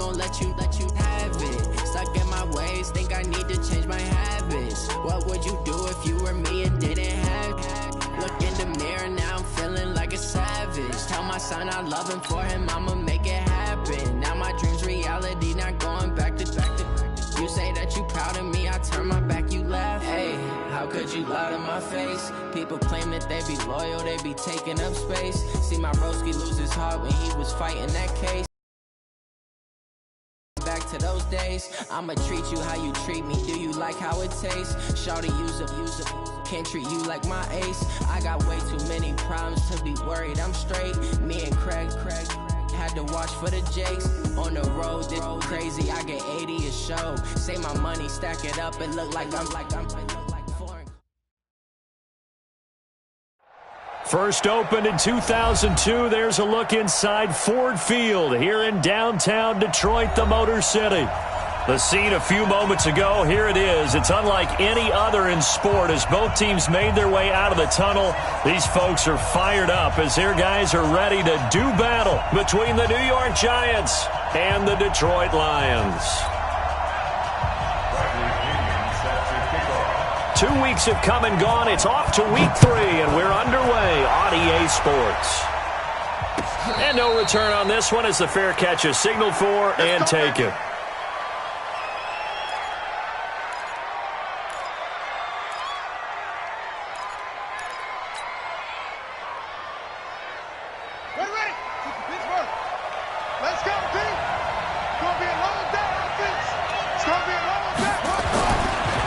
gon' let you have it. Stuck in my ways, think I need to change my habits. What would you do if you were me and didn't have it? Look in the mirror, now I'm feeling like a savage. Tell my son I love him, for him I'ma make it happen. Now my dream's reality, not going back to. You say that you proud of me, I turn my back, you laugh. Hey, how could you lie to my face? People claim that they be loyal, they be taking up space. See my broski lose his heart when he was fighting that case. Back to those days, I'ma treat you how you treat me. Do you like how it tastes? Shawty, use up. Can't treat you like my ace. I got way too many problems to be worried. I'm straight. Me and Craig had to watch for the Jakes. On the road, this crazy. I get 80 a show. Say my money, stack it up, and look like I'm foreign. First opened in 2002. There's a look inside Ford Field here in downtown Detroit, the Motor City. The scene a few moments ago, here it is. It's unlike any other in sport as both teams made their way out of the tunnel. These folks are fired up as their guys are ready to do battle between the New York Giants and the Detroit Lions. 2 weeks have come and gone. It's off to week 3, and we're underway on EA Sports. And no return on this one as the fair catch is signaled for and taken.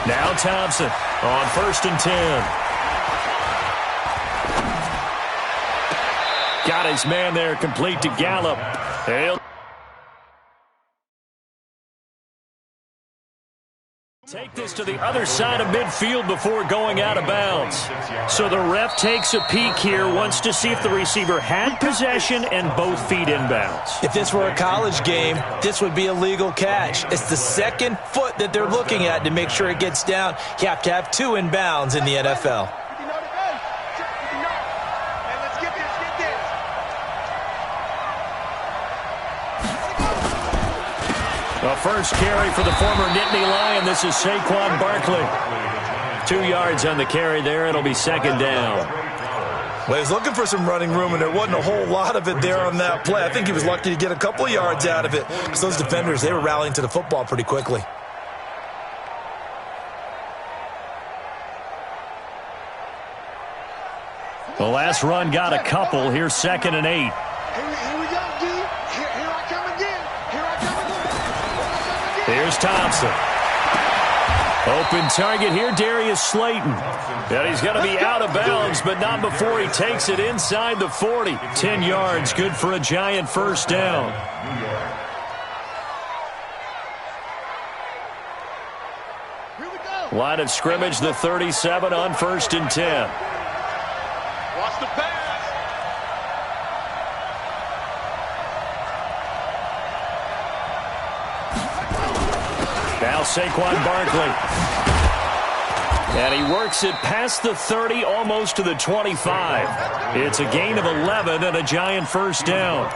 Now Thompson on 1st and 10. Got his man there, complete to Gallup. He'll take this to the other side of midfield before going out of bounds. So the ref takes a peek here, wants to see if the receiver had possession and both feet inbounds. If this were a college game, this would be a legal catch. It's the second foot that they're looking at to make sure it gets down. You have to have 2 inbounds in the NFL. The first carry for the former Nittany Lion. This is Saquon Barkley. 2 yards on the carry there. It'll be 2nd down. Well, he was looking for some running room, and there wasn't a whole lot of it there on that play. I think he was lucky to get a couple of yards out of it because those defenders, they were rallying to the football pretty quickly. The last run got a couple. Here's 2nd and 8. Here we go, D. Here I come again. Here's Thompson. Open target here, Darius Slayton. And he's going to be out of bounds, but not before he takes it inside the 40. 10 yards, good for a Giant first down. Line of scrimmage, the 37 on 1st and 10. Watch the pass. Now Saquon Barkley. And he works it past the 30, almost to the 25. It's a gain of 11 and a Giant first down.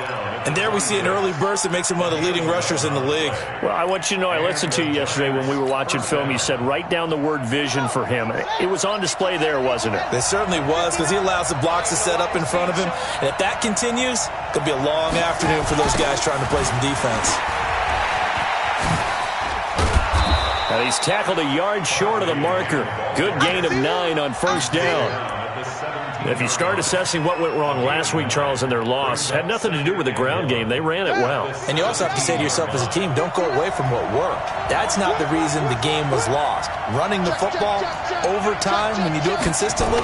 And there we see an early burst that makes him one of the leading rushers in the league. Well, I want you to know, I listened to you yesterday when we were watching film. You said write down the word vision for him. It was on display there, wasn't it? It certainly was, because he allows the blocks to set up in front of him. And if that continues, it could be a long afternoon for those guys trying to play some defense. And he's tackled a yard short of the marker. Good gain of 9 on first down. If you start assessing what went wrong last week, Charles, in their loss, had nothing to do with the ground game. They ran it well. And you also have to say to yourself as a team, don't go away from what worked. That's not the reason the game was lost. Running the football over time, when you do it consistently,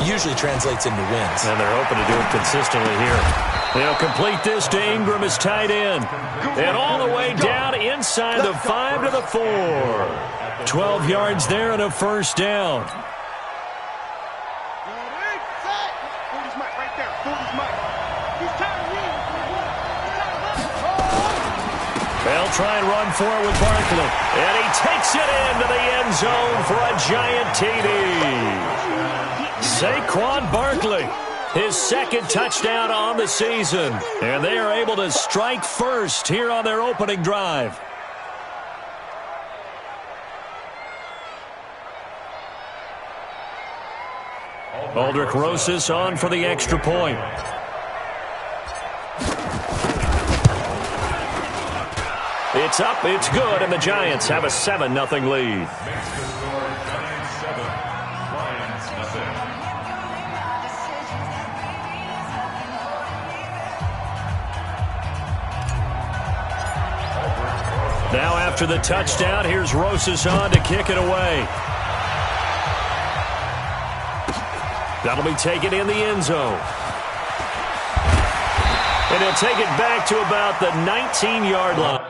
usually translates into wins. And they're hoping to do it consistently here. They'll complete this to Ingram as tight end. And all the way down inside the 5 to the 4. 12 yards there and a first down. They'll try and run for it with Barkley. And he takes it into the end zone for a Giant TD. Saquon Barkley, his second touchdown on the season. And they are able to strike first here on their opening drive. Aldrich Rosas on for the extra point. It's up, it's good, and the Giants have a 7-0 lead. Now after the touchdown, here's Rosas on to kick it away. That'll be taken in the end zone. And he'll take it back to about the 19-yard line.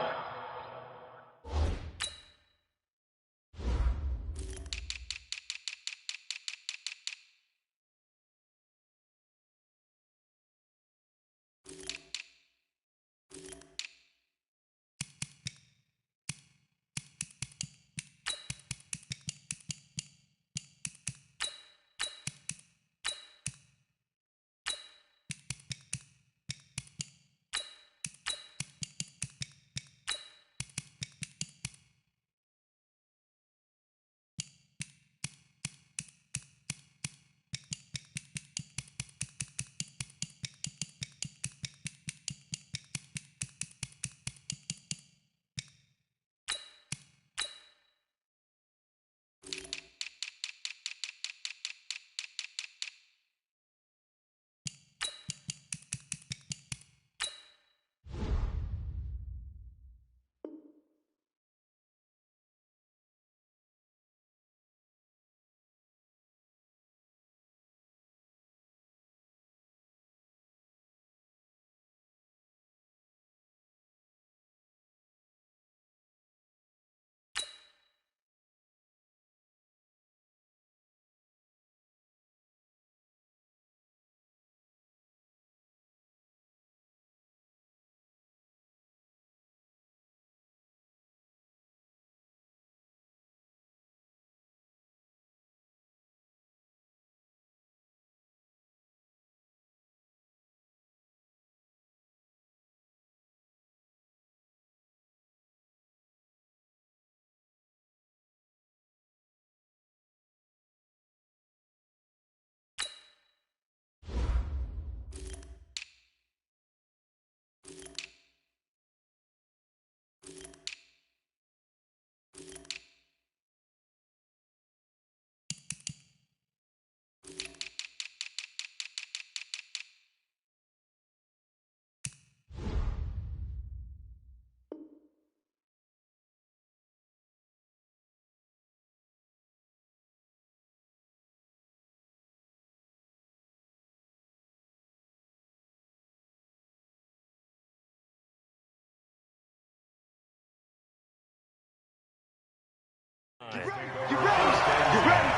You ready? You ready?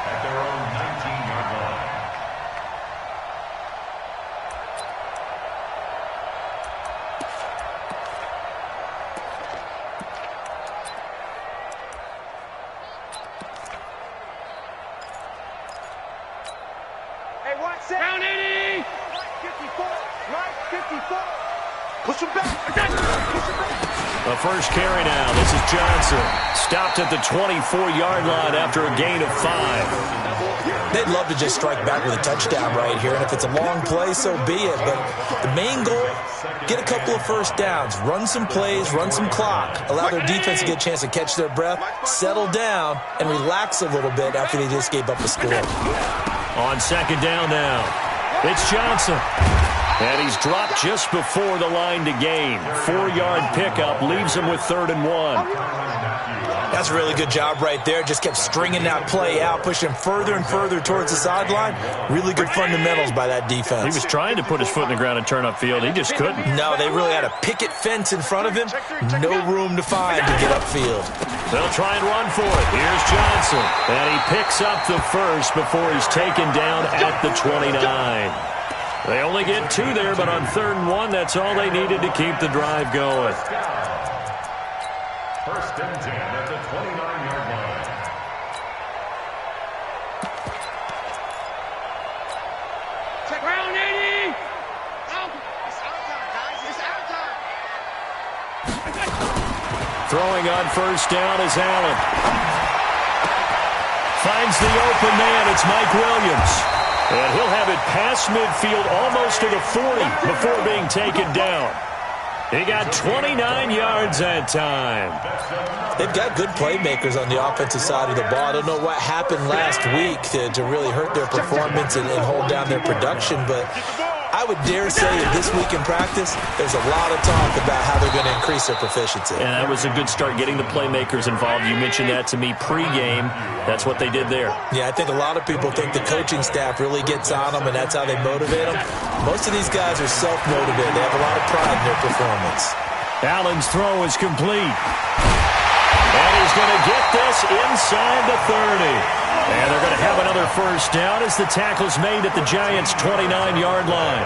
At their own 19-yard line. Hey, watch it. Round 80. Right 54. Push him back. Push him back. The first carry now. This is Johnson. Stopped at the 24-yard line after a gain of 5. They'd love to just strike back with a touchdown right here, and if it's a long play, so be it. But the main goal, get a couple of first downs, run some plays, run some clock, allow their defense to get a chance to catch their breath, settle down, and relax a little bit after they just gave up a score. On second down now, it's Johnson. And he's dropped just before the line to gain. 4-yard pickup leaves him with 3rd and 1. That's a really good job right there. Just kept stringing that play out, pushing further and further towards the sideline. Really good fundamentals by that defense. He was trying to put his foot in the ground and turn upfield. He just couldn't. No, they really had a picket fence in front of him. No room to find to get upfield. They'll try and run for it. Here's Johnson. And he picks up the first before he's taken down at the 29. They only get 2 there, but on 3rd and 1, that's all they needed to keep the drive going. First and 10 at the 29-yard line. Check Throwing on first down is Allen. Finds the open man. It's Mike Williams. And he'll have it past midfield almost to the 40 before being taken down. He got 29 yards that time. They've got good playmakers on the offensive side of the ball. I don't know what happened last week to really hurt their performance and hold down their production, but I would dare say that this week in practice, there's a lot of talk about how they're going to increase their proficiency. And that was a good start, getting the playmakers involved. You mentioned that to me pregame. That's what they did there. Yeah, I think a lot of people think the coaching staff really gets on them, and that's how they motivate them. Most of these guys are self-motivated. They have a lot of pride in their performance. Allen's throw is complete. And he's going to get this inside the 30. And they're going to have another first down as the tackle's made at the Giants' 29-yard line.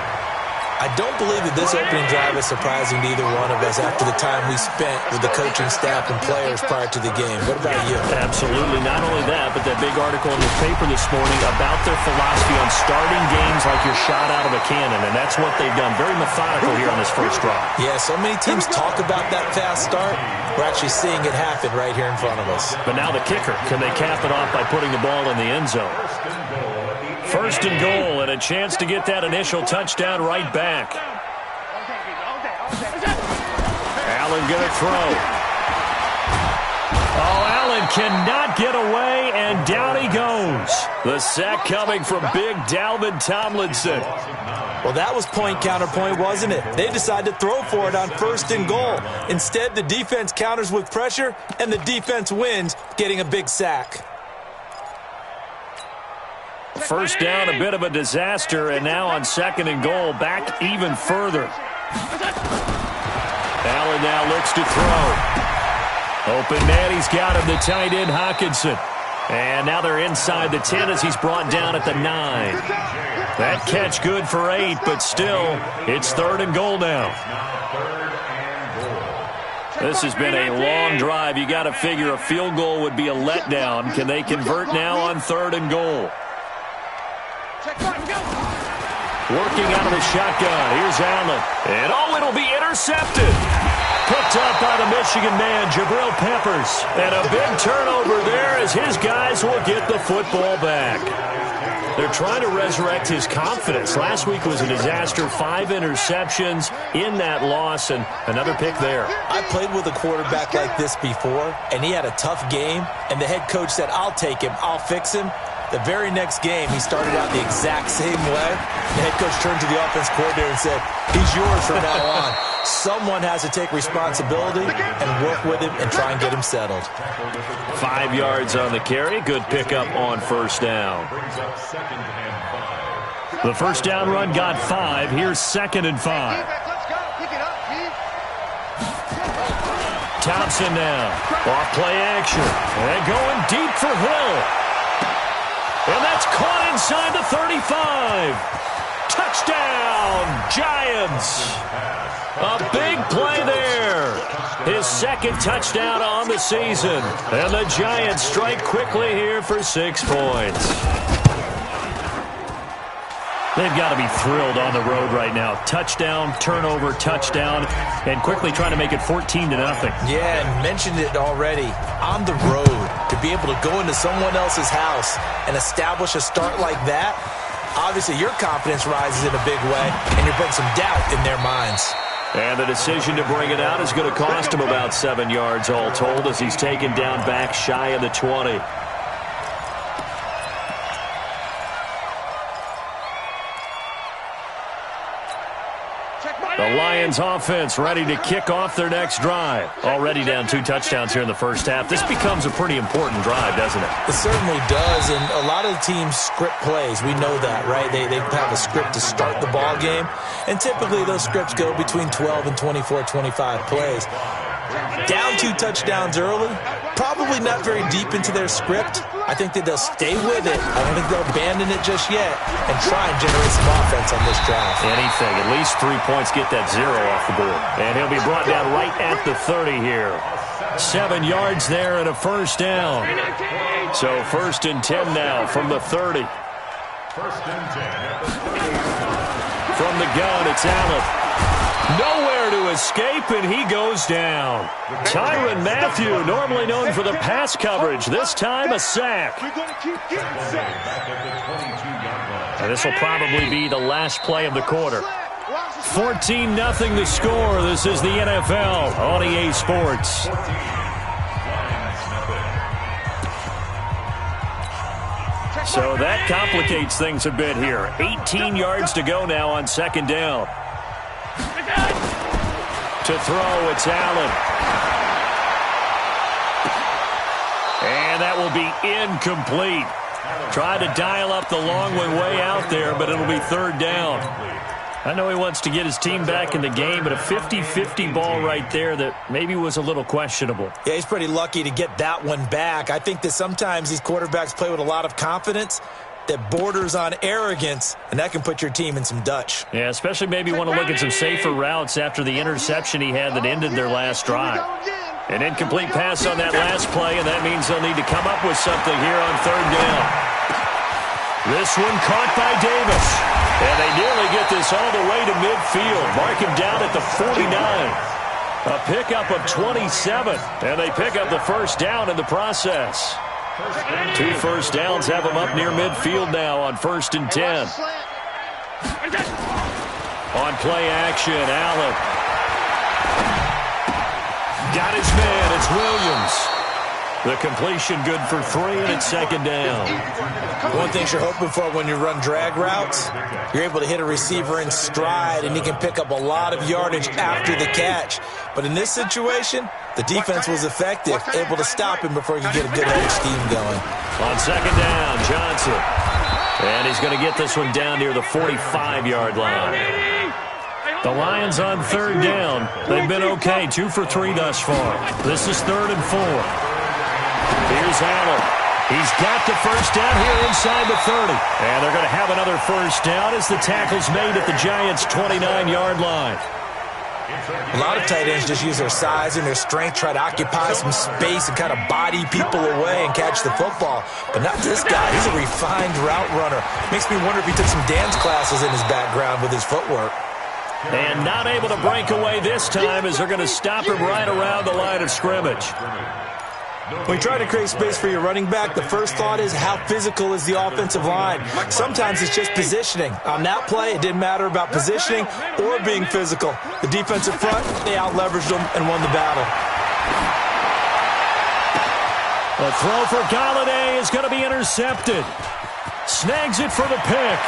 I don't believe that this opening drive is surprising to either one of us after the time we spent with the coaching staff and players prior to the game. What about you? Absolutely. Not only that, but that big article in the paper this morning about their philosophy on starting games like you're shot out of a cannon, and that's what they've done. Very methodical here on this first drive. Yeah, so many teams talk about that fast start. We're actually seeing it happen right here in front of us. But now the kicker. Can they cap it off by putting the ball in the end zone? First and goal, and a chance to get that initial touchdown right back. Allen going to throw. Oh, Allen cannot get away, and down he goes. The sack coming from big Dalvin Tomlinson. Well, that was point counterpoint, wasn't it? They decided to throw for it on first and goal. Instead, the defense counters with pressure, and the defense wins, getting a big sack. First down, a bit of a disaster, and now on second and goal, back even further. Allen now looks to throw. Open man, he's got him, the tight end, Hawkinson. And now they're inside the 10 as he's brought down at the 9. That catch good for 8, but still, it's third and goal now. This has been a long drive. You got to figure a field goal would be a letdown. Can they convert now on third and goal? Working out of the shotgun. Here's Allen. And oh, it'll be intercepted. Picked up by the Michigan man, Jabril Peppers. And a big turnover there as his guys will get the football back. They're trying to resurrect his confidence. Last week was a disaster. 5 interceptions in that loss, and another pick there. I played with a quarterback like this before, and he had a tough game, and the head coach said, I'll take him, I'll fix him. The very next game, he started out the exact same way. The head coach turned to the offense coordinator and said, he's yours from now on. Someone has to take responsibility and work with him and try and get him settled. 5 yards on the carry. Good pickup on first down. The first down run got 5. Here's second and 5. Thompson now. Off play action. And going deep for Hill. And that's caught inside the 35. Touchdown, Giants. A big play there. His second touchdown on the season. And the Giants strike quickly here for 6 points. They've got to be thrilled on the road right now. Touchdown, turnover, touchdown, and quickly trying to make it 14-0. Yeah, and mentioned it already. On the road, to be able to go into someone else's house and establish a start like that, obviously your confidence rises in a big way, and you bring some doubt in their minds. And the decision to bring it out is going to cost him about 7 yards all told as he's taken down back shy of the 20. The Lions offense ready to kick off their next drive. Already down 2 touchdowns here in the first half. This becomes a pretty important drive, doesn't it? It certainly does, and a lot of the teams script plays. We know that, right? They have a script to start the ball game, and typically those scripts go between 12 and 24, 25 plays. Down 2 touchdowns early, probably not very deep into their script. I think that they'll stay with it. I don't think they'll abandon it just yet and try and generate some offense on this drive. Anything. At least 3 points, get that 0 off the board. And he'll be brought down right at the 30 here. 7 yards there and a first down. So first and 10 now from the 30. First and 10. From the gun, it's Allen. Nowhere there to escape, and he goes down. Tyrann Mathieu, normally known for the pass coverage, this time a sack. We're going to keep getting sacks. And this will probably be the last play of the quarter. 14-0 the score. This is the NFL on EA Sports. So that complicates things a bit here. 18 yards to go now on second down. To throw, it's Allen. And that will be incomplete. Tried to dial up the long way out there, but it'll be third down. I know he wants to get his team back in the game, but a 50-50 ball right there that maybe was a little questionable. Yeah, he's pretty lucky to get that one back. I think that sometimes these quarterbacks play with a lot of confidence that borders on arrogance, and that can put your team in some Dutch. Yeah, especially maybe want to look at some safer routes after the interception he had that ended their last drive. An incomplete pass on that last play, and that means they'll need to come up with something here on third down. This one caught by Davis. And they nearly get this all the way to midfield. Mark him down at the 49. A pickup of 27. And they pick up the first down in the process. 2 first downs have them up near midfield now on 1st and 10. On play action, Allen. Got his man. It's Williams. The completion good for 3, and it's second down. One thing you're hoping for when you run drag routes, you're able to hit a receiver in stride, and he can pick up a lot of yardage after the catch. But in this situation, the defense was effective, able to stop him before he could get a good head of steam going. On second down, Johnson. And he's going to get this one down near the 45-yard line. The Lions on third down. They've been okay, 2 for 3 thus far. This is 3rd and 4. Here's Allen. He's got the first down here inside the 30. And they're going to have another first down as the tackle's made at the Giants' 29-yard line. A lot of tight ends just use their size and their strength, try to occupy some space and kind of body people away and catch the football. But not this guy. He's a refined route runner. Makes me wonder if he took some dance classes in his background with his footwork. And not able to break away this time as they're going to stop him right around the line of scrimmage. When you try to create space for your running back, the first thought is how physical is the offensive line. Sometimes it's just positioning. On that play, it didn't matter about positioning or being physical. The defensive front, they out-leveraged them and won the battle. The throw for Galladay is going to be intercepted. Snags it for the pick.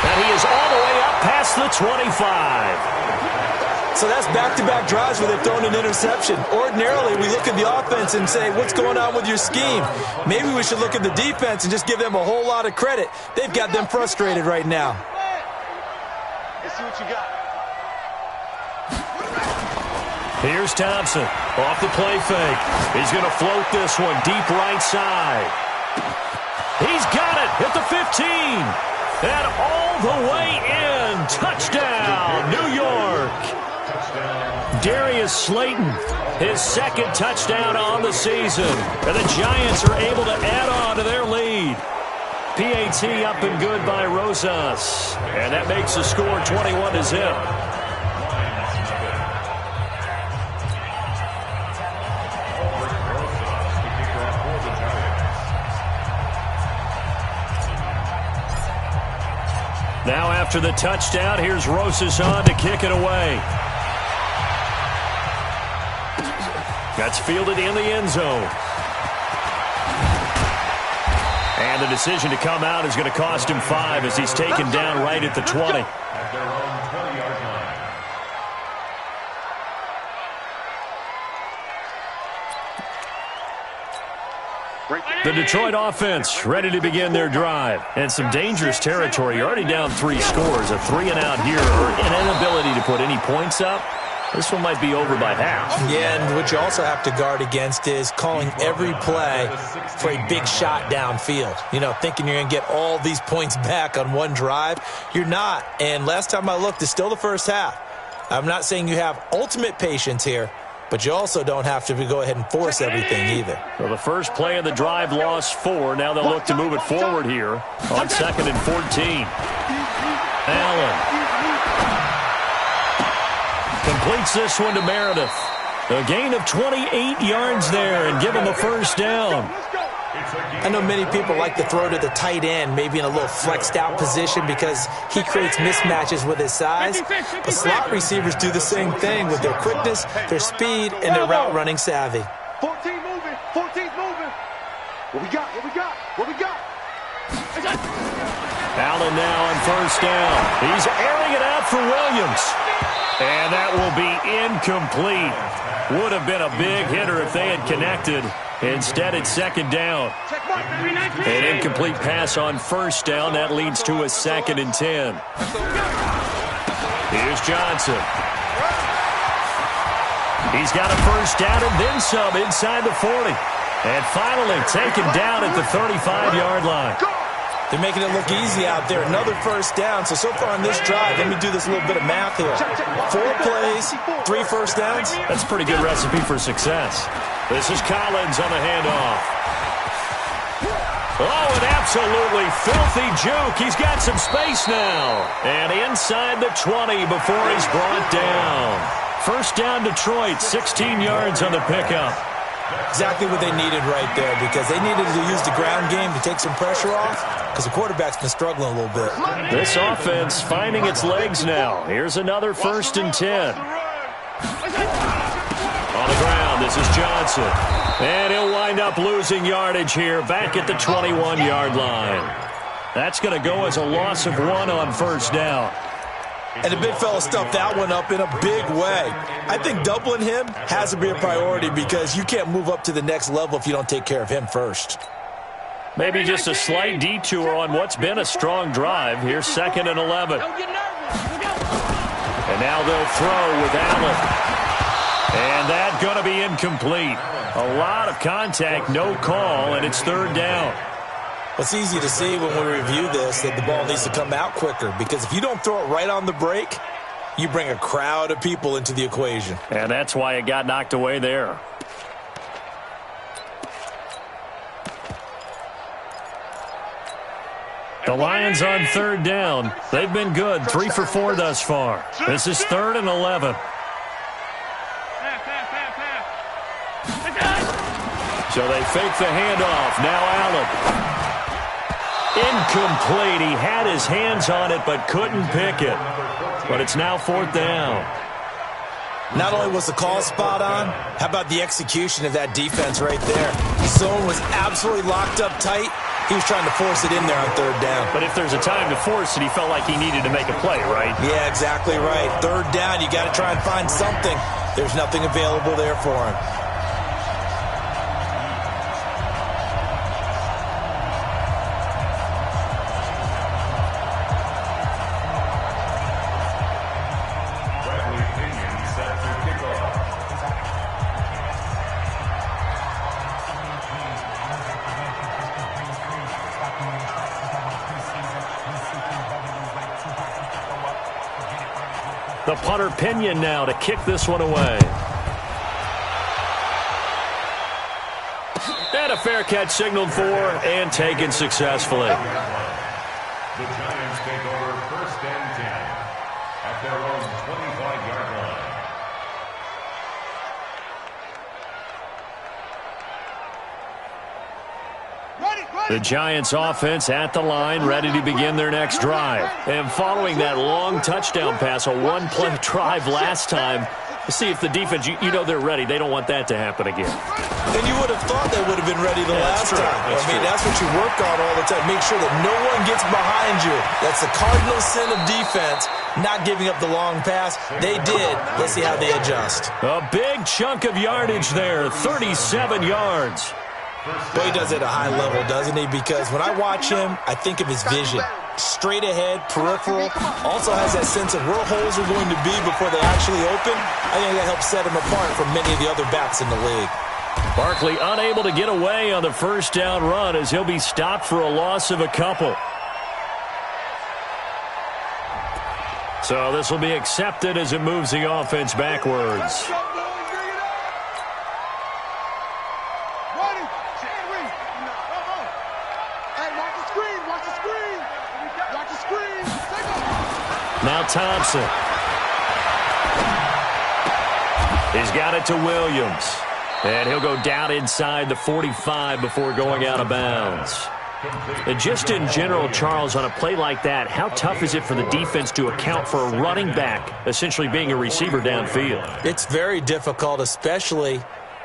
And he is all the way up past the 25. So that's back-to-back drives where they've thrown an interception. Ordinarily, we look at the offense and say, what's going on with your scheme? Maybe we should look at the defense and just give them a whole lot of credit. They've got them frustrated right now. Let's see what you got. Here's Thompson off the play fake. He's going to float this one deep right side. He's got it at the 15. And all the way in. Touchdown, New York. Darius Slayton, his second touchdown on the season. And the Giants are able to add on to their lead. PAT up and good by Rosas. And that makes the score 21-0. Now after the touchdown, here's Rosas on to kick it away. That's fielded in the end zone. And the decision to come out is going to cost him 5 as he's taken down right at the 20. At their own 20-yard line. The Detroit offense ready to begin their drive. And some dangerous territory. You're already down 3 scores. A 3-and-out here or an inability to put any points up. This one might be over by half. Yeah, and what you also have to guard against is calling every play for a big shot downfield. You know, thinking you're going to get all these points back on one drive. You're not. And last time I looked, it's still the first half. I'm not saying you have ultimate patience here, but you also don't have to go ahead and force everything either. So the first play of the drive lost 4. Now they'll look to move it forward here on 2nd and 14. Allen. Completes this one to Meredith. A gain of 28 yards there and give him a first down. I know many people like to throw to the tight end, maybe in a little flexed out position because he creates mismatches with his size. But slot receivers do the same thing with their quickness, their speed, and their route running savvy. 14 moving, 14's moving. What we got, what we got, what we got? Allen now on first down. He's airing it out for Williams. And that will be incomplete. Would have been a big hitter if they had connected. Instead, it's second down. An incomplete pass on first down. That leads to a 2nd and 10. Here's Johnson. He's got a first down and then some inside the 40. And finally taken down at the 35-yard line. They're making it look easy out there. Another first down. So far on this drive, let me do this little bit of math here. 4 plays, 3 first downs. That's a pretty good recipe for success. This is Collins on the handoff. Oh, an absolutely filthy juke. He's got some space now. And inside the 20 before he's brought down. First down Detroit, 16 yards on the pickup. Exactly what they needed right there because they needed to use the ground game to take some pressure off because the quarterback's been struggling a little bit. This offense finding its legs now. Here's another 1st and 10. On the ground, this is Johnson. And he'll wind up losing yardage here back at the 21-yard line. That's going to go as a loss of 1 on first down. And the big fella stuffed that one up in a big way. I think doubling him has to be a priority because you can't move up to the next level if you don't take care of him first. Maybe just a slight detour on what's been a strong drive. Here's 2nd and 11. And now they'll throw with Allen. And that's going to be incomplete. A lot of contact, no call, and it's 3rd down. It's easy to see when we review this that the ball needs to come out quicker because if you don't throw it right on the break, you bring a crowd of people into the equation. And that's why it got knocked away there. The Lions on 3rd down. They've been good, 3 for 4 thus far. This is 3rd and 11. So they fake the handoff. Now Allen. Incomplete. He had his hands on it but couldn't pick it. But it's now 4th down. Not only was the call spot on, how about the execution of that defense right there? Zone was absolutely locked up tight. He was trying to force it in there on 3rd down. But if there's a time to force it, he felt like he needed to make a play, right? Yeah, exactly right. 3rd down, you got to try and find something. There's nothing available there for him. The punter Pinion now to kick this one away. And a fair catch signaled for and taken successfully. The Giants take over 1st and 10 at their own 25-yard line. The Giants offense at the line, ready to begin their next drive. And following that long touchdown pass, a one-play drive last time, to see if the defense, you know they're ready. They don't want that to happen again. And you would have thought they would have been ready the last time. That's what you work on all the time. Make sure that no one gets behind you. That's the cardinal sin of defense, not giving up the long pass. They did. Let's see how they adjust. A big chunk of yardage there, 37 yards. Well, he does it at a high level, doesn't he? Because when I watch him, I think of his vision. Straight ahead, peripheral. Also has that sense of where holes are going to be before they actually open. I think that helps set him apart from many of the other backs in the league. Barkley unable to get away on the first down run as he'll be stopped for a loss of a couple. So this will be accepted as it moves the offense backwards. Now Thompson. He's got it to Williams. And he'll go down inside the 45 before going out of bounds. And just in general, Charles, on a play like that, how tough is it for the defense to account for a running back essentially being a receiver downfield? It's very difficult, especially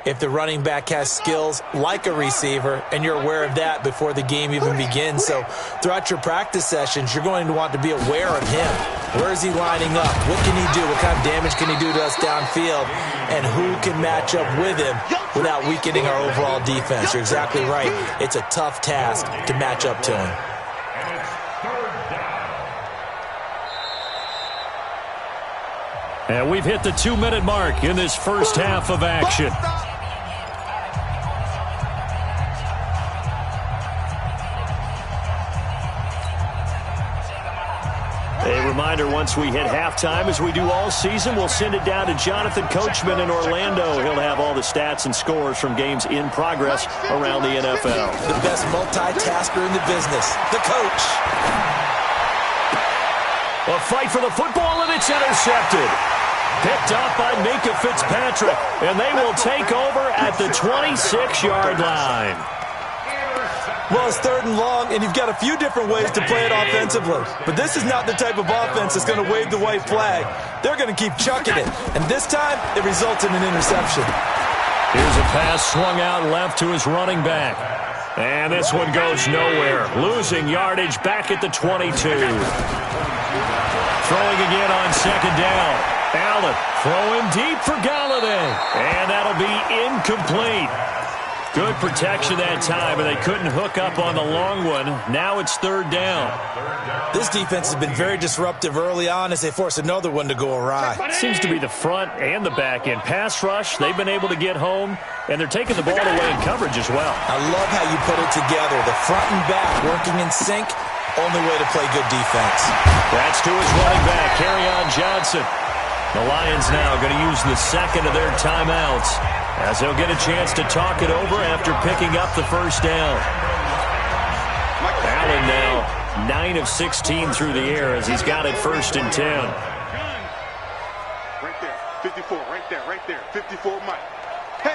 if the running back has skills like a receiver, and you're aware of that before the game even begins. So throughout your practice sessions, you're going to want to be aware of him. Where is he lining up? What can he do? What kind of damage can he do to us downfield? And who can match up with him without weakening our overall defense? You're exactly right. It's a tough task to match up to him. And it's third down. And we've hit the 2-minute mark in this first half of action. A reminder, once we hit halftime, as we do all season, we'll send it down to Jonathan Coachman in Orlando. He'll have all the stats and scores from games in progress around the NFL. The best multitasker in the business, the coach. A fight for the football, and it's intercepted. Picked up by Minka Fitzpatrick, and they will take over at the 26-yard line. Well, it's third and long, and you've got a few different ways to play it offensively. But this is not the type of offense that's going to wave the white flag. They're going to keep chucking it. And this time, it results in an interception. Here's a pass swung out left to his running back. And this one goes nowhere. Losing yardage back at the 22. Throwing again on second down. Allen throwing deep for Galladay. And that'll be incomplete. Good protection that time, and they couldn't hook up on the long one. Now it's third down. This defense has been very disruptive early on as they force another one to go awry. Seems to be the front and the back end. Pass rush, they've been able to get home, and they're taking the ball away in coverage as well. I love how you put it together. The front and back working in sync, only way to play good defense. That's to his running back, Kerryon Johnson. The Lions now going to use the second of their timeouts as they'll get a chance to talk it over after picking up the first down. Allen now 9 of 16 through the air as he's got it first and 10. Right there, 54, right there, 54, Mike. Hey.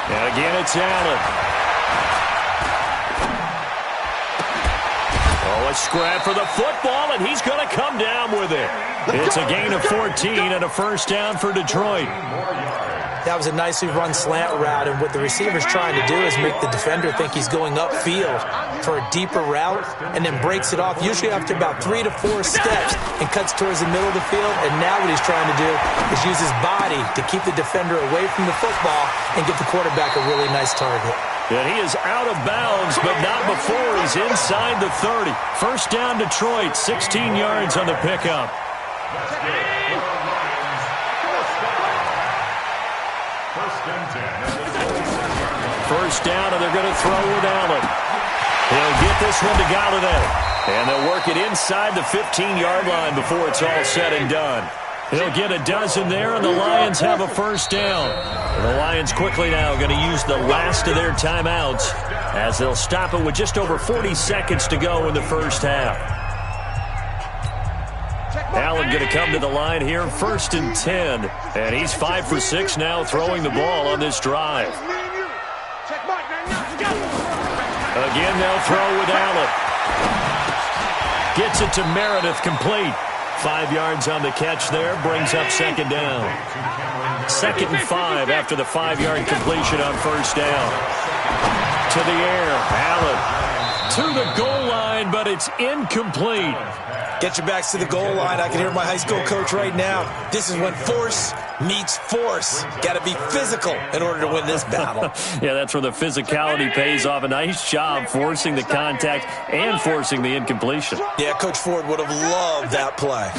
And again, it's Allen. Oh, a scrap for the football, and he's going to come down with it. It's a gain of 14 and a first down for Detroit. That was a nicely run slant route, and what the receiver's trying to do is make the defender think he's going upfield for a deeper route and then breaks it off, usually after about 3 to 4 steps, and cuts towards the middle of the field. And now what he's trying to do is use his body to keep the defender away from the football and give the quarterback a really nice target. And he is out of bounds, but not before he's inside the 30. First down, Detroit, 16 yards on the pickup. First down, and they're going to throw with Allen. He'll get this one to Galladay. And they'll work it inside the 15-yard line before it's all said and done. He'll get a dozen there, and the Lions have a first down. And the Lions quickly now going to use the last of their timeouts as they'll stop it with just over 40 seconds to go in the first half. Allen going to come to the line here, first and 10. And he's 5 for 6 now throwing the ball on this drive. Again, they'll throw with Allen. Gets it to Meredith, complete. 5 yards on the catch there, brings up second down. Second and 5 after the 5-yard completion on first down. To the air, Allen to the goal line, but it's incomplete. Get your backs to the goal line. I can hear my high school coach right now. This is when force meets force. Got to be physical in order to win this battle. Yeah, that's where the physicality pays off. A nice job forcing the contact and forcing the incompletion. Yeah, Coach Ford would have loved that play.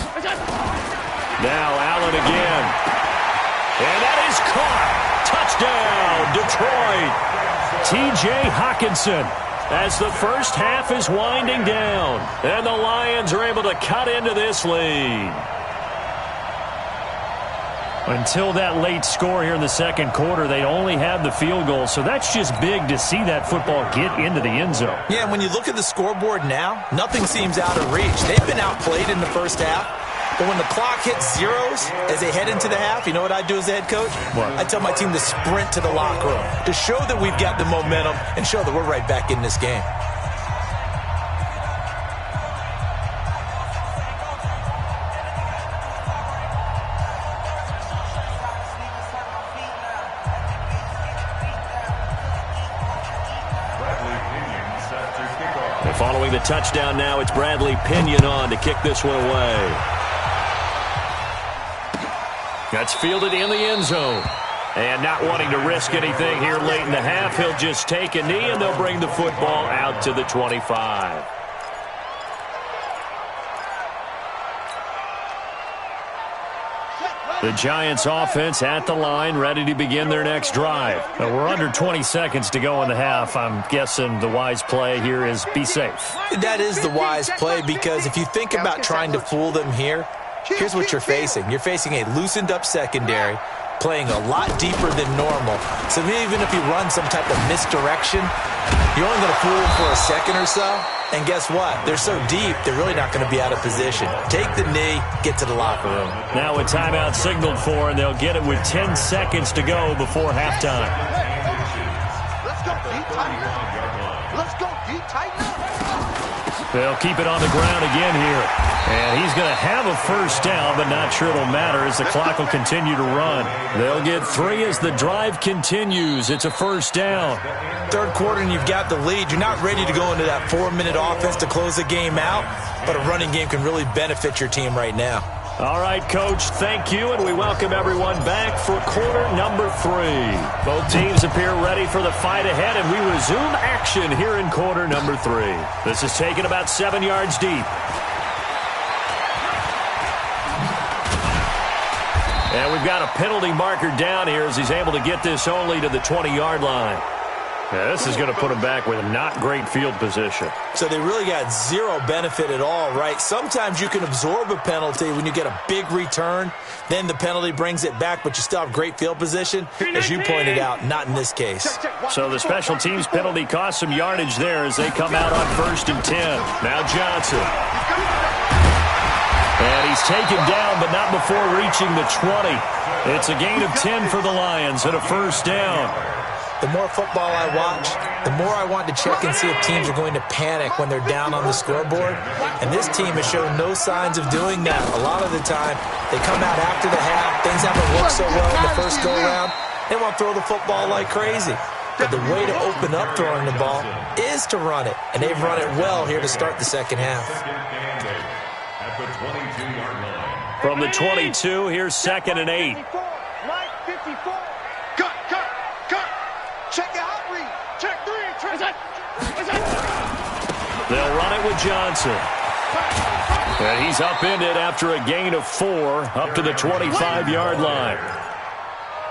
Now Allen again. And that is caught. Touchdown, Detroit. T.J. Hawkinson. As the first half is winding down, and the Lions are able to cut into this lead. Until that late score here in the second quarter, they only had the field goal, so that's just big to see that football get into the end zone. Yeah, and when you look at the scoreboard now, nothing seems out of reach. They've been outplayed in the first half, But when the clock hits zeros as they head into the half, you know what I do as the head coach? What? I tell my team to sprint to the locker room to show that we've got the momentum and show that we're right back in this game. Following the touchdown now, it's Bradley Pinion on to kick this one away. That's fielded in the end zone. And not wanting to risk anything here late in the half, he'll just take a knee and they'll bring the football out to the 25. The Giants offense at the line, ready to begin their next drive. We're under 20 seconds to go in the half. I'm guessing the wise play here is be safe. That is the wise play, because if you think about trying to fool them here, here's what you're facing. You're facing a loosened up secondary, playing a lot deeper than normal. So even if you run some type of misdirection, you're only going to fool them for a second or so. And guess what? They're so deep, they're really not going to be out of position. Take the knee, get to the locker room. Now a timeout signaled for, and they'll get it with 10 seconds to go before halftime. Let's go deep, tighten up. Let's go deep, tighten up. They'll keep it on the ground again here. And he's going to have a first down, but not sure it'll matter as the clock will continue to run. They'll get 3 as the drive continues. It's a first down. Third quarter and you've got the lead. You're not ready to go into that 4-minute offense to close the game out, but a running game can really benefit your team right now. All right, Coach, thank you, and we welcome everyone back for quarter number 3. Both teams appear ready for the fight ahead, and we resume action here in quarter number 3. This is taken about 7 yards deep. And we've got a penalty marker down here as he's able to get this only to the 20-yard line. Yeah, this is going to put him back with not great field position. So they really got zero benefit at all, right? Sometimes you can absorb a penalty when you get a big return. Then the penalty brings it back, but you still have great field position. As you pointed out, not in this case. So the special teams penalty cost some yardage there as they come out on 1st and 10. Now Johnson. And he's taken down, but not before reaching the 20. It's a gain of 10 for the Lions and a first down. The more football I watch, the more I want to check and see if teams are going to panic when they're down on the scoreboard. And this team has shown no signs of doing that. A lot of the time, they come out after the half. Things haven't worked so well in the first go-around. They want to throw the football like crazy. But the way to open up throwing the ball is to run it. And they've run it well here to start the second half. At the 22-yard line. From the 22, here's 2nd and 8. 54. Cut. Check out, read. Check 3. They'll run it with Johnson. And he's upended after a gain of 4 up to the 25-yard line.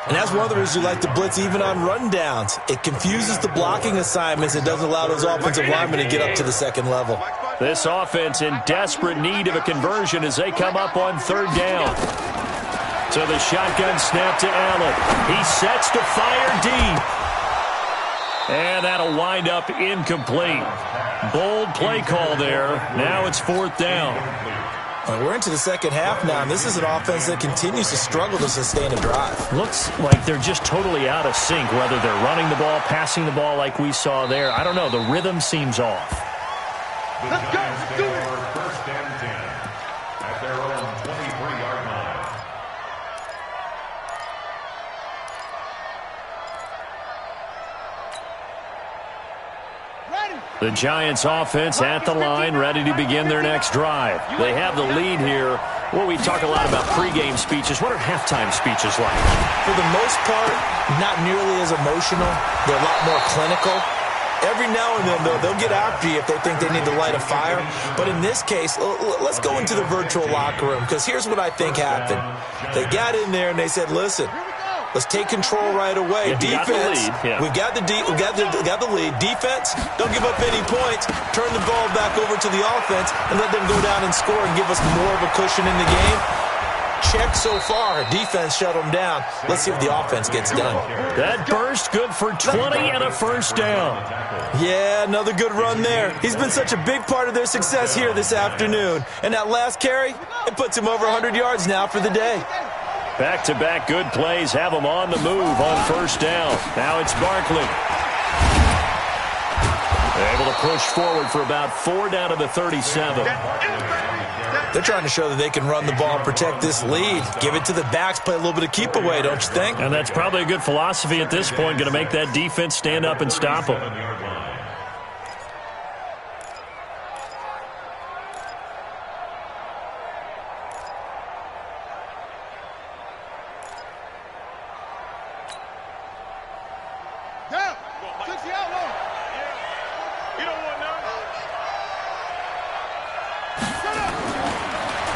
And that's one of the reasons you like to blitz even on rundowns. It confuses the blocking assignments and doesn't allow those offensive linemen to get up to the second level. This offense in desperate need of a conversion as they come up on 3rd down. So the shotgun snap to Allen. He sets to fire deep. And that'll wind up incomplete. Bold play call there. Now it's 4th down. Well, we're into the second half now, and this is an offense that continues to struggle to sustain a drive. Looks like they're just totally out of sync, whether they're running the ball, passing the ball like we saw there. I don't know. The rhythm seems off. The Giants take over 1st and 10 at their own 23-yard line. The Giants offense at the line, ready to begin their next drive. They have the lead here. Well, we talk a lot about pregame speeches. What are halftime speeches like? For the most part, not nearly as emotional. They're a lot more clinical. Every now and then, though, they'll get after you if they think they need to light a fire. But in this case, let's go into the virtual locker room, because here's what I think happened. They got in there and they said, listen, let's take control right away. Defense, we've got the lead. Defense, don't give up any points. Turn the ball back over to the offense and let them go down and score and give us more of a cushion in the game. check so far. Defense shut them down. Let's see what the offense gets done. That burst good for 20 and a first down. Yeah, another good run there. He's been such a big part of their success here this afternoon. And that last carry, it puts him over 100 yards now for the day. Back-to-back good plays have them on the move on first down. Now it's Barkley. They're able to push forward for about 4 down to the 37. They're trying to show that they can run the ball and protect this lead. Give it to the backs, play a little bit of keep away, don't you think? And that's probably a good philosophy at this point, going to make that defense stand up and stop them.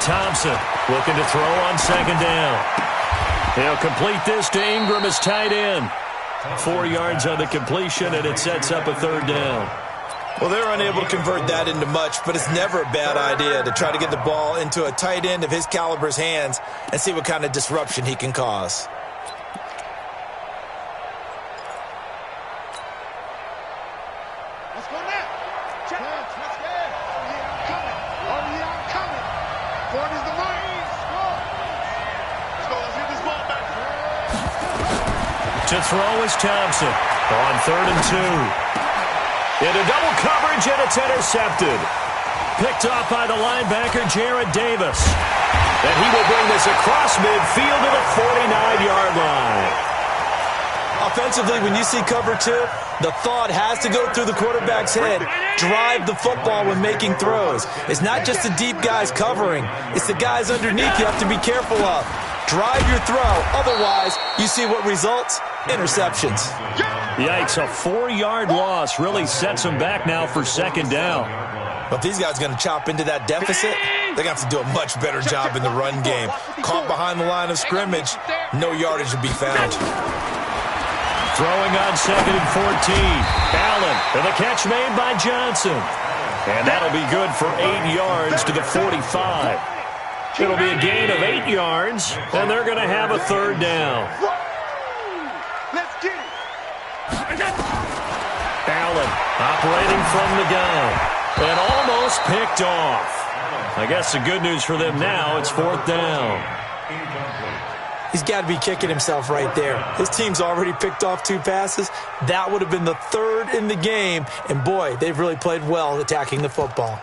Thompson looking to throw on second down. He'll complete this to Ingram as tight end. 4 yards on the completion, and it sets up a third down. Well, they're unable to convert that into much, but it's never a bad idea to try to get the ball into a tight end of his caliber's hands and see what kind of disruption he can cause. To throw is Thompson on 3rd and 2. Into double coverage, and it's intercepted. Picked off by the linebacker, Jared Davis. And he will bring this across midfield to the 49-yard line. Offensively, when you see cover 2, the thought has to go through the quarterback's head. Drive the football when making throws. It's not just the deep guys covering. It's the guys underneath you have to be careful of. Drive your throw. Otherwise, you see what results? Interceptions. Yikes, a 4-yard loss really sets them back now for second down. But these guys are going to chop into that deficit. They're going to have to do a much better job in the run game. Caught behind the line of scrimmage, no yardage to be found. Throwing on 2nd and 14. Allen, and the catch made by Johnson. And that'll be good for 8 yards to the 45. It'll be a gain of 8 yards, and they're going to have a third down. Let's get it. Allen operating from the gun and almost picked off. I guess the good news for them now, it's 4th down. He's got to be kicking himself right there. His team's already picked off 2 passes. That would have been the 3rd in the game. And, boy, they've really played well attacking the football.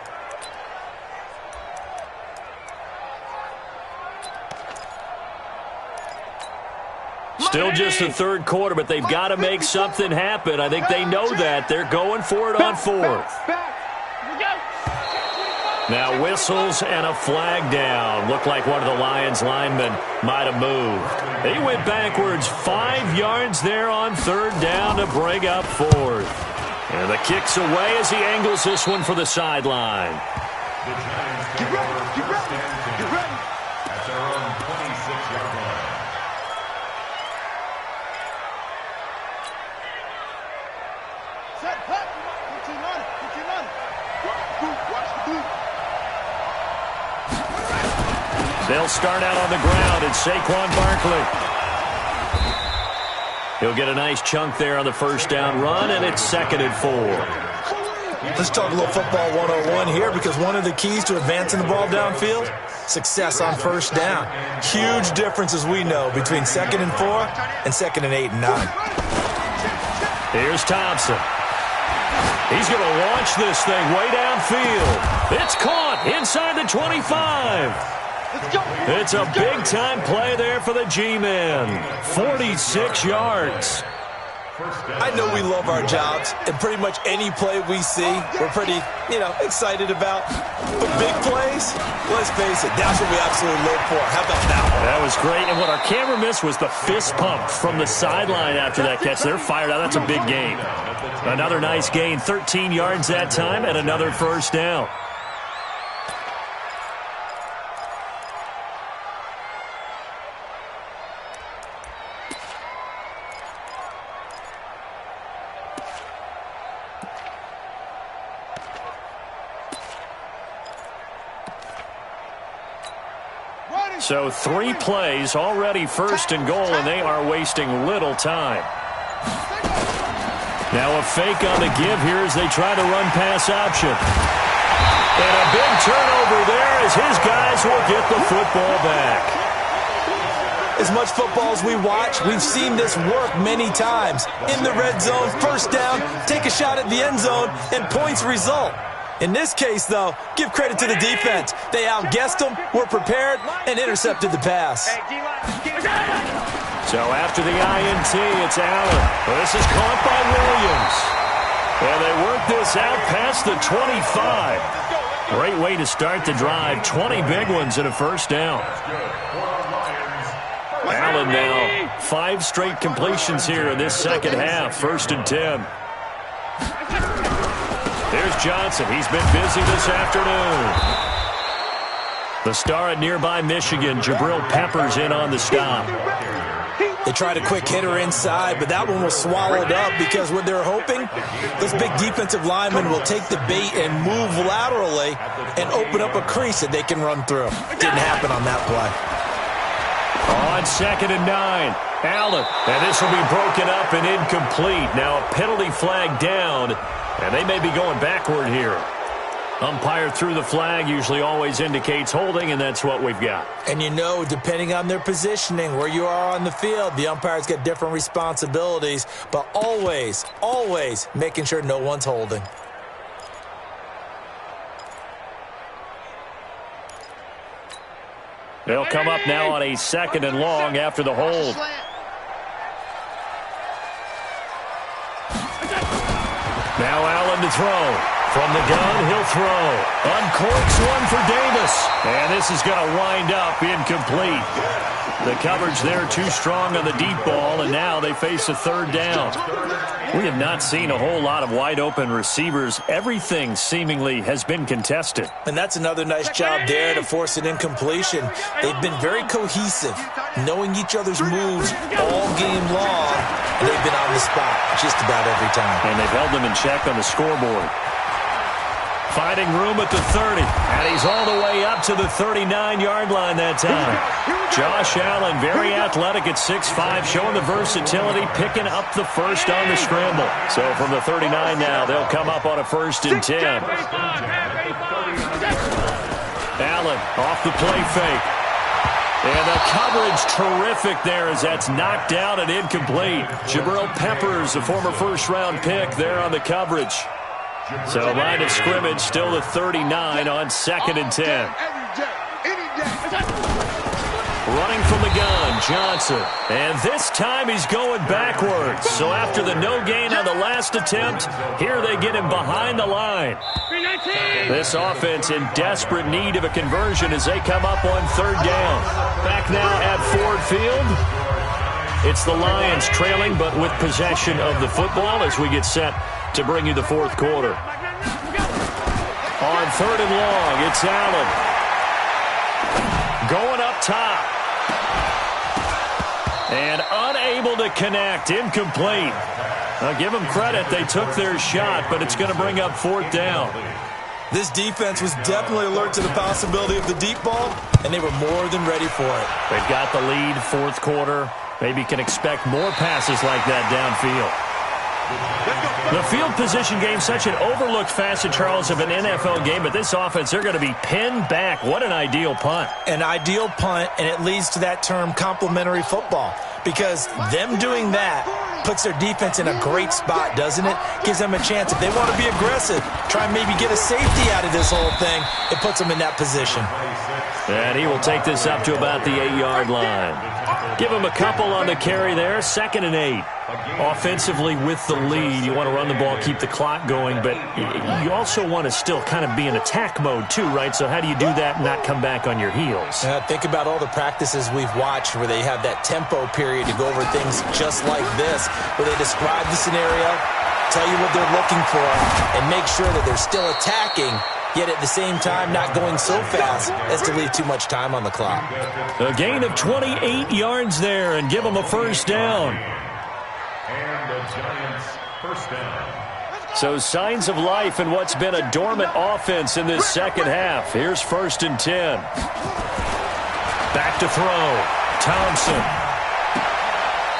Still just the 3rd quarter, but they've got to make something happen. I think they know that. They're going for it on 4th. Now whistles and a flag down. Looked like one of the Lions linemen might have moved. He went backwards 5 yards there on 3rd down to bring up 4th. And the kick's away as he angles this one for the sideline. The Giants take over first and 10 at their own 26-yard line. They'll start out on the ground. It's Saquon Barkley. He'll get a nice chunk there on the first down run, and it's 2nd and 4. Let's talk a little football 101 here, because one of the keys to advancing the ball downfield, success on first down. Huge difference, as we know, between 2nd and 4 and 2nd and 8 and 9. Here's Thompson. He's going to launch this thing way downfield. It's caught inside the 25. It's a big-time play there for the G-Men. 46 yards. I know we love our jobs, and pretty much any play we see, we're pretty, excited about. But big plays, let's face it, that's what we absolutely live for. How about that one? That was great, and what our camera missed was the fist pump from the sideline after that catch. They're fired out. That's a big gain. Another nice gain, 13 yards that time, and another first down. So 3 plays, already first and goal, and they are wasting little time. Now a fake on the give here as they try to run pass option. And a big turnover there as his guys will get the football back. As much football as we watch, we've seen this work many times. In the red zone, first down, take a shot at the end zone, and points result. In this case, though, give credit to the defense. They outguessed them, were prepared, and intercepted the pass. So after the INT, it's Allen. Well, this is caught by Williams. And they work this out past the 25. Great way to start the drive. 20 big ones and a first down. Allen now 5 straight completions here in this second half. First and 10. There's Johnson. He's been busy this afternoon. The star at nearby Michigan, Jabril Peppers, in on the stop. They tried a quick hitter inside, but that one was swallowed up because what they're hoping, those big defensive linemen will take the bait and move laterally and open up a crease that they can run through. Didn't happen on that play. On 2nd and 9, Allen. And this will be broken up and incomplete. Now a penalty flag down, and they may be going backward here. Umpire threw the flag, usually always indicates holding, and that's what we've got. And you know, depending on their positioning, where you are on the field, the umpire's got different responsibilities, but always, always making sure no one's holding. They'll come up now on a 2nd and long after the hold. Now Allen to throw. From the gun, he'll throw. Uncorks one for Davis. And this is going to wind up incomplete. The coverage there too strong on the deep ball, and now they face a 3rd down. We have not seen a whole lot of wide-open receivers. Everything seemingly has been contested. And that's another nice job there to force an incompletion. They've been very cohesive, knowing each other's moves all game long, and they've been on the spot just about every time. And they've held them in check on the scoreboard. Finding room at the 30, and he's all the way up to the 39-yard line that time. Josh Allen, very athletic at 6'5", showing the versatility, picking up the first on the scramble. So from the 39 now, they'll come up on a 1st and 10. Allen off the play fake. And the coverage terrific there as that's knocked down and incomplete. Jabril Peppers, a former first-round pick, there on the coverage. So line of scrimmage still the 39 on 2nd and 10. Running from the gun, Johnson. And this time he's going backwards. So after the no gain on the last attempt, here they get him behind the line. This offense in desperate need of a conversion as they come up on 3rd down. Back now at Ford Field. It's the Lions trailing, but with possession of the football as we get set to bring you the 4th quarter. On 3rd and long, it's Allen. Going up top. And unable to connect, incomplete. I'll give them credit, they took their shot, but it's going to bring up 4th down. This defense was definitely alert to the possibility of the deep ball, and they were more than ready for it. They've got the lead, 4th quarter. Maybe can expect more passes like that downfield. The field position game, such an overlooked facet, Charles, of an NFL game, but this offense, they're going to be pinned back. What an ideal punt. An ideal punt, and it leads to that term complementary football, because them doing that puts their defense in a great spot, doesn't it? Gives them a chance. If they want to be aggressive, try and maybe get a safety out of this whole thing, it puts them in that position. And he will take this up to about the 8-yard line. Give him a couple on the carry there. 2nd and 8. Offensively with the lead, you want to run the ball, keep the clock going, but you also want to still kind of be in attack mode too, right? So how do you do that and not come back on your heels? Think about all the practices we've watched where they have that tempo period to go over things just like this, where they describe the scenario, tell you what they're looking for, and make sure that they're still attacking, yet at the same time not going so fast as to leave too much time on the clock. A gain of 28 yards there and give them a 1st down. And the Giants, 1st down. So signs of life in what's been a dormant offense in this second half. Here's 1st and 10. Back to throw. Thompson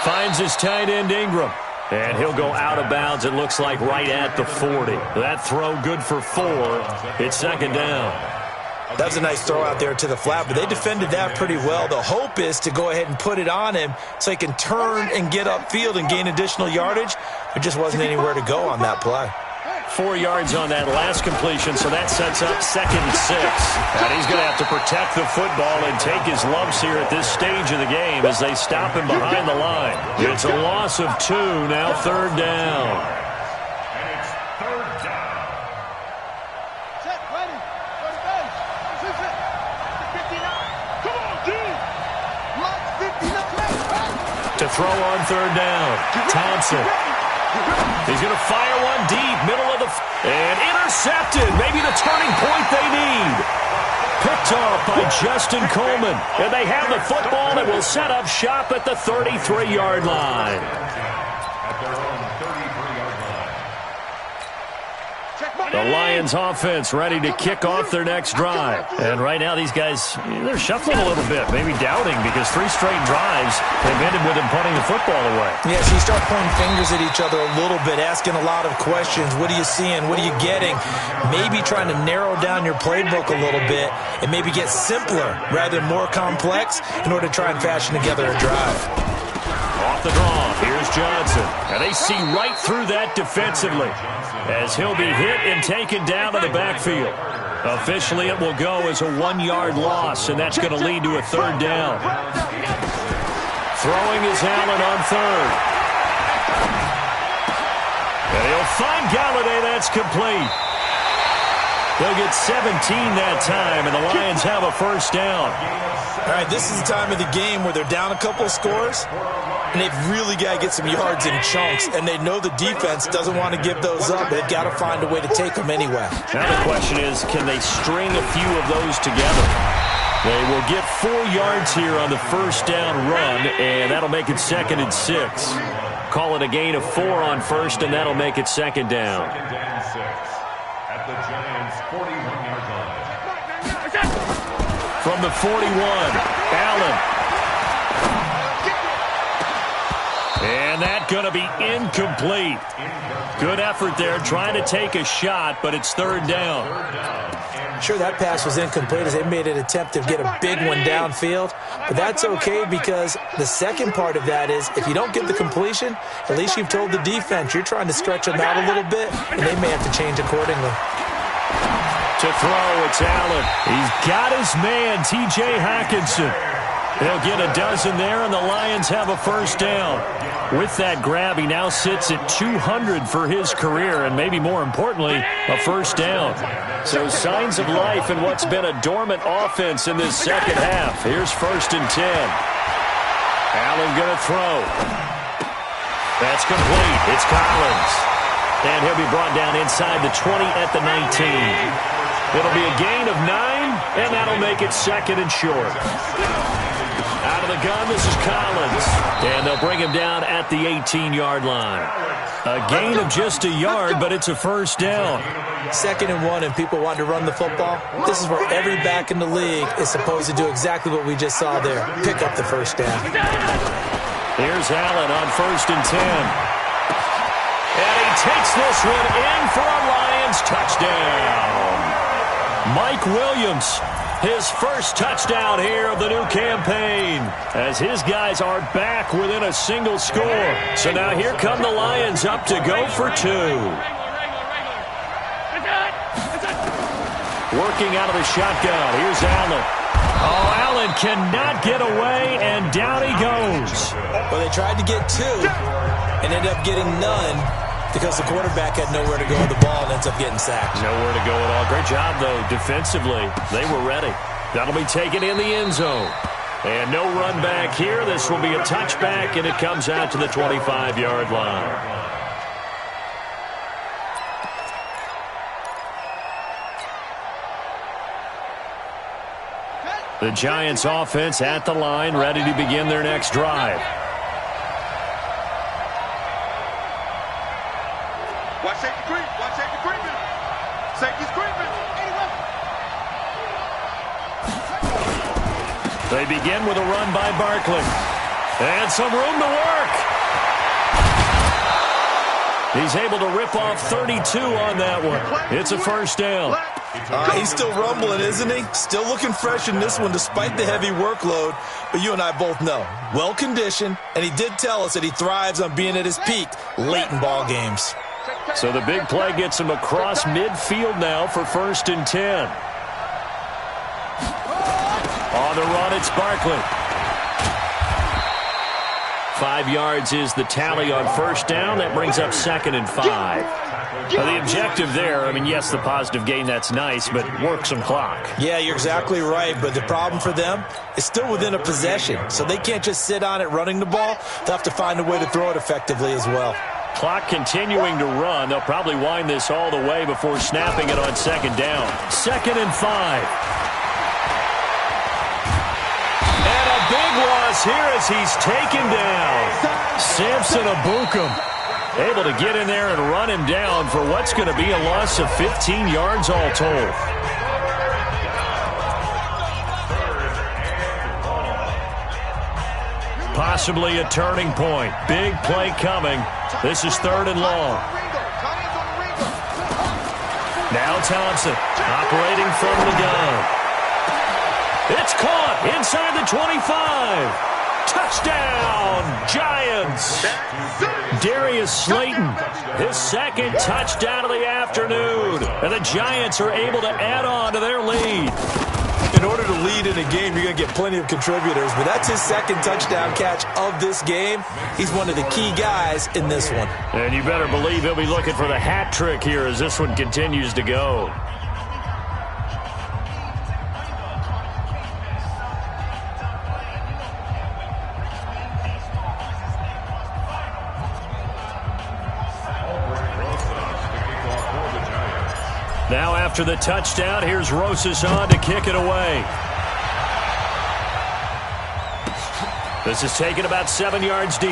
finds his tight end Ingram. And he'll go out of bounds, it looks like, right at the 40. That throw good for 4. It's second down. That was a nice throw out there to the flat, but they defended that pretty well. The hope is to go ahead and put it on him so he can turn and get upfield and gain additional yardage. There just wasn't anywhere to go on that play. 4 yards on that last completion, so that sets up 2nd and 6. And he's going to have to protect the football and take his lumps here at this stage of the game as they stop him behind the line. It's a loss of 2, now 3rd down. And it's 3rd down. Set, ready. Go to base. Position. 59. Come on, D. Mark 59. To throw on 3rd down. Thompson. He's going to fire one deep, middle of the... and intercepted. Maybe the turning point they need. Picked off by Justin Coleman. And they have the football that will set up shop at the 33-yard line. At their own 33-yard line. The Lions offense ready to kick off their next drive. And right now these guys, they're shuffling a little bit, maybe doubting, because 3 straight drives, they've ended with them punting the football away. Yeah, so you start pointing fingers at each other a little bit, asking a lot of questions. What are you seeing? What are you getting? Maybe trying to narrow down your playbook a little bit and maybe get simpler rather than more complex in order to try and fashion together a drive. Off the draw, here's Johnson. And they see right through that defensively as he'll be hit and taken down to the backfield. Officially, it will go as a 1-yard loss, and that's going to lead to a 3rd down. Throwing is Allen on 3rd. And he'll find Galladay. That's complete. They'll get 17 that time, and the Lions have a 1st down. All right, this is the time of the game where they're down a couple of scores, and they've really got to get some yards in chunks, and they know the defense doesn't want to give those up. They've got to find a way to take them anyway. Now the question is, can they string a few of those together? They will get 4 yards here on the 1st down run, and that'll make it 2nd and 6. Call it a gain of 4 on 1st, and that'll make it 2nd down. 2nd and 6 at the Giants' 41-yard line. From the 41, Allen. And that's going to be incomplete. Good effort there, trying to take a shot, but it's 3rd down. Sure, that pass was incomplete as they made an attempt to get a big one downfield, but that's okay because the second part of that is if you don't get the completion, at least you've told the defense you're trying to stretch them out a little bit, and they may have to change accordingly. To throw, it's Allen. He's got his man, T.J. Hockenson. They'll get a dozen there, and the Lions have a 1st down. With that grab, he now sits at 200 for his career, and maybe more importantly, a 1st down. So signs of life in what's been a dormant offense in this second half. Here's 1st and 10. Allen going to throw. That's complete. It's Collins. And he'll be brought down inside the 20 at the 19. It'll be a gain of 9, and that'll make it 2nd and short. Out of the gun, this is Collins. And they'll bring him down at the 18-yard line. A gain of just a yard, but it's a 1st down. 2nd and 1, and people want to run the football. This is where every back in the league is supposed to do exactly what we just saw there. Pick up the 1st down. Here's Allen on 1st and 10. And he takes this one in for a Lions touchdown. Mike Williams, his 1st touchdown here of the new campaign, as his guys are back within a single score. So now here come the Lions up to go for 2. Working out of the shotgun, here's Allen. Oh, Allen cannot get away, and down he goes. Well, they tried to get 2 and ended up getting none, because the quarterback had nowhere to go with the ball and ends up getting sacked. Nowhere to go at all. Great job, though, defensively. They were ready. That'll be taken in the end zone. And no run back here. This will be a touchback, and it comes out to the 25-yard line. The Giants offense at the line, ready to begin their next drive. Watch safety creep. Watch safety creeping. Safety's creeping. They begin with a run by Barkley. And some room to work. He's able to rip off 32 on that one. It's a first down. He's still rumbling, isn't he? Still looking fresh in this one despite the heavy workload. But you and I both know, well-conditioned, and he did tell us that he thrives on being at his peak late in ball games. So the big play gets him across midfield now for 1st and 10. On the run, it's Barkley. 5 yards is the tally on first down. That brings up 2nd and 5. The objective there, I mean, yes, the positive gain, that's nice, but work some clock. Yeah, you're exactly right, but the problem for them is still within a possession, so they can't just sit on it running the ball. They'll have to find a way to throw it effectively as well. Clock continuing to run. They'll probably wind this all the way before snapping it on 2nd down. 2nd and 5. Big loss here as he's taken down. Samson Abukum able to get in there and run him down for what's going to be a loss of 15 yards all told. Possibly a turning point. Big play coming. This is 3rd and long. Now Thompson operating from the gun. It's caught inside the 25. Touchdown, Giants. Darius Slayton, his 2nd touchdown of the afternoon. And the Giants are able to add on to their lead. In order to lead in a game, you're going to get plenty of contributors, but that's his 2nd touchdown catch of this game. He's one of the key guys in this one. And you better believe he'll be looking for the hat trick here as this one continues to go. Now after the touchdown, here's Rosas on to kick it away. This is taken about 7 yards deep.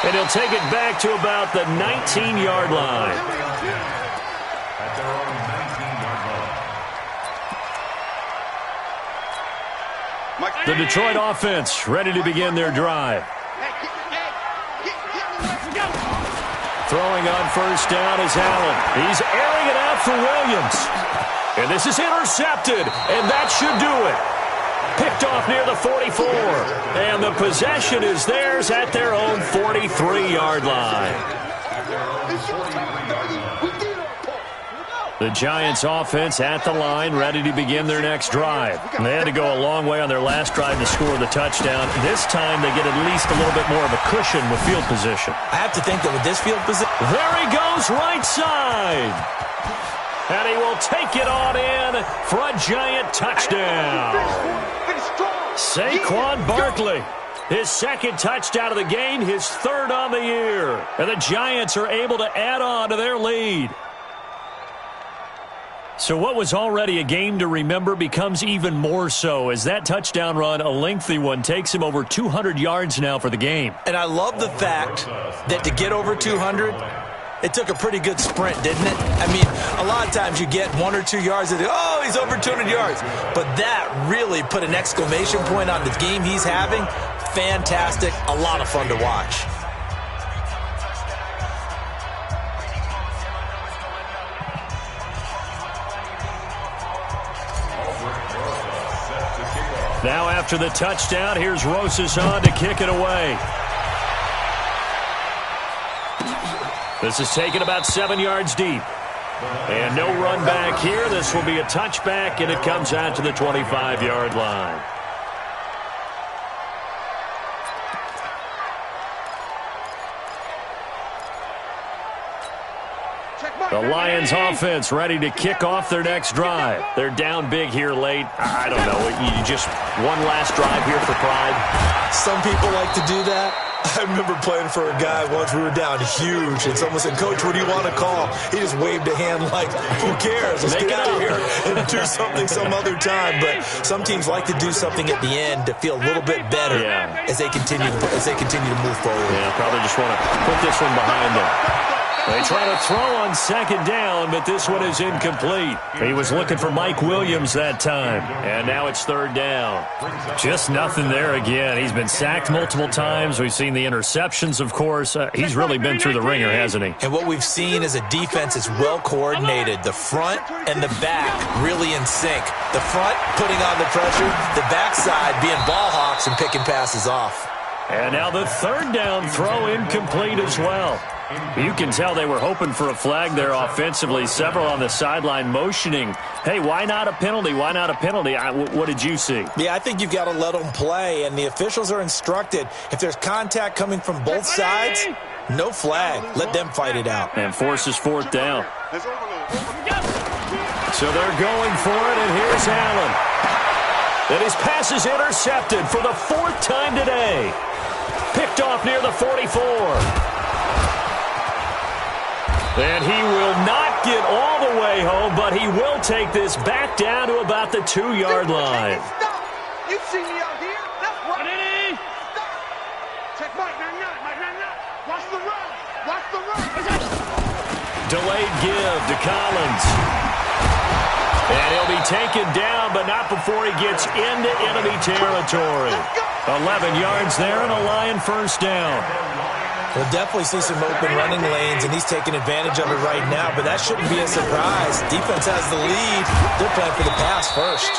And he'll take it back to about the 19-yard line. At their own 19-yard line. The Detroit offense ready to begin their drive. Throwing on first down is Allen. He's airing it out for Williams. And this is intercepted, and that should do it. Picked off near the 44. And the possession is theirs at their own 43-yard line. The Giants offense at the line, ready to begin their next drive. And they had to go a long way on their last drive to score the touchdown. This time they get at least a little bit more of a cushion with field position. I have to think that with this field position... There he goes, right side. And he will take it on in for a Giant touchdown. Saquon Barkley, his 2nd touchdown of the game, his 3rd on the year. And the Giants are able to add on to their lead. So what was already a game to remember becomes even more so as that touchdown run, a lengthy one, takes him over 200 yards now for the game. And I love the fact that to get over 200, it took a pretty good sprint, didn't it? I mean, a lot of times you get 1 or 2 yards and oh, he's over 200 yards. But that really put an exclamation point on the game he's having. Fantastic. A lot of fun to watch. Now after the touchdown, here's Rosas on to kick it away. This is taken about 7 yards deep. And no run back here. This will be a touchback, and it comes out to the 25-yard line. The Lions offense ready to kick off their next drive. They're down big here late. I don't know. You just one last drive here for pride. Some people like to do that. I remember playing for a guy once. We were down huge, and someone said, "Coach, what do you want to call?" He just waved a hand like, "Who cares? Let's get out of here and do something some other time." But some teams like to do something at the end to feel a little bit better as they continue to move forward. Yeah, probably just want to put this one behind them. They try to throw on second down, but this one is incomplete. He was looking for Mike Williams that time, and now it's third down. Just nothing there again. He's been sacked multiple times. We've seen the interceptions, of course. He's really been through the ringer, hasn't he? And what we've seen is a defense that's well coordinated. The front and the back really in sync. The front putting on the pressure, the backside being ball hawks and picking passes off. And now the third down throw incomplete as well. You can tell they were hoping for a flag there offensively. Several on the sideline motioning, hey, why not a penalty? Why not a penalty? What did you see? Yeah, I think you've got to let them play, and the officials are instructed. If there's contact coming from both sides, no flag. Let them fight it out. And forces fourth down. So they're going for it, and here's Allen. And his pass is intercepted for the fourth time today. Picked off near the 44. And he will not get all the way home, but he will take this back down to about the 2-yard line. Stop! You see me out here? That's right. Stop! Check Mike, not. Watch the run. Watch the run. Delayed give to Collins. And he'll be taken down, but not before he gets into enemy territory. 11 yards there and a Lion first down. We'll definitely see some open running lanes, and he's taking advantage of it right now, but that shouldn't be a surprise. Defense has the lead. They're playing for the pass first.